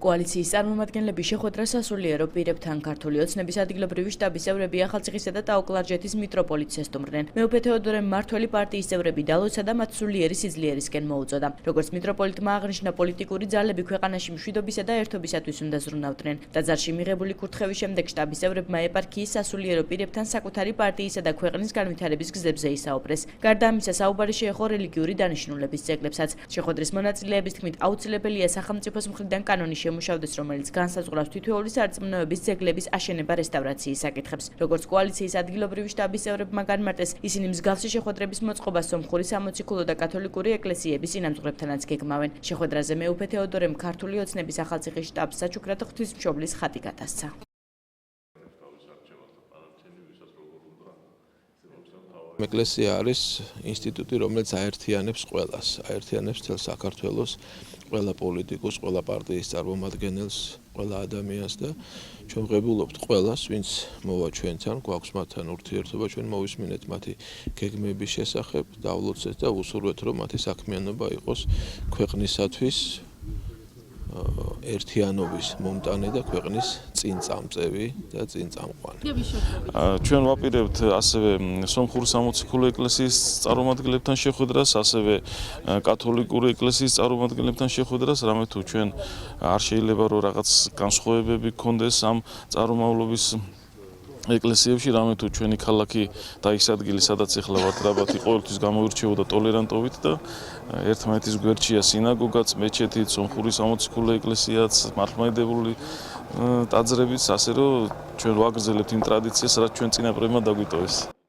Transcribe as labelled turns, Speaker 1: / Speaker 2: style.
Speaker 1: კოალიციის წარმომადგენლები შეხვედრა სასულიერო პირებთან ქართული ოცნების ადგილობრივი შტაბის წევრები ახალციხისა და ტაო-კლარჯეთის მიტროპოლიტს ესტუმრნენ. მეუფე თეოდორე მმართველი პარტიის წევრები დალოცვა და მათ სულიერი სიძლიერისკენ მოუწოდა. როგორც მიტროპოლიტმა აღნიშნა, პოლიტიკური ძალები ქვეყანაში მშვიდობისა და ერთობისათვის უნდა ზრუნავდნენ. ტაძარში მიღებული კურთხევის შემდეგ შტაბის წევრებმა ეპარქიის სასულიერო პირებთან საკუთარი პარტიისა და ქვეყნის განვითარების გზებზე ისაუბრეს. გარდა ამისა, საუბარი შეეხო რელიგიური დანიშნულების ძეგლებსაც. შეხვედრის მონაწილეების თქმით, აუცილებელია სახელმწიფოს მხრიდან კანონი შემუშავდეს, რომელიც განსაზღვრავს თითოეული სარწმუნოების ძეგლების აშენება რესტავრაციის საკითხებს. როგორც კოალიციის ადგილობრივი შტაბის წევრებმა განმარტეს, ისინი მსგავსი შეხვედრების მოწყობას სომხური სამოციქულო და კათოლიკური ეკლესიების წინამძღვრებთანაც გეგმავენ. შეხვედრაზე მეუფე თეოდორემ ქართული ოცნების ახალციხის შტაბს საჩუქრად ღვთისმშობლის ხატი გატაცდა.
Speaker 2: ეკლესია არის ინსტიტუტი, რომელიც აერთიანებს ყველას, აერთიანებს მთელ საქართველოს, ყველა პოლიტიკოს, ყველა პარტიის წარმომადგენელს, ყველა ადამიანს და ჩვენ ვღებულობთ ყველას, ვინც მოვა ჩვენთან, გვაქვს მათთან ურთიერთობა, ჩვენ მოვისმინეთ მათი გეგმების შესახებ, დავლოცეთ და ვუსურვეთ, რომ მათი საქმიანობა იყოს ქვეყნისათვის ერთიანობის მომტანი და ქვეყნის წინწამწევი და წინწამყვანი.
Speaker 3: ჩვენ ვაპირებთ ასევე სომხური სამოციქულო ეკლესიის წარმომადგენლებთან შეხვედრას, ასევე კათოლიკური ეკლესიის წარმომადგენლებთან შეხვედრას, რამე თუ ჩვენ არ შეიძლება რომ რაღაც განსხვავებები გქონდეს ამ წარმომავლობის ეკლესიებში, რამე თუ ჩვენი ქალაქი და ის ადგილი, სადაც ეხლა ვართ, რაბათი ყოველთვის გამოირჩეოდა ტოლერანტობით და ერთმანეთის გვერდშია სინაგოგაც, მეჩეთით, სომხური სამოციქულო ეკლესიაც, მართლმადიდებლური ტაძრებიც, ასე რომ ჩვენ ვაგრძელებთ იმ ტრადიციას, რაც ჩვენ წინაპრებმა დაგვიტოვეს.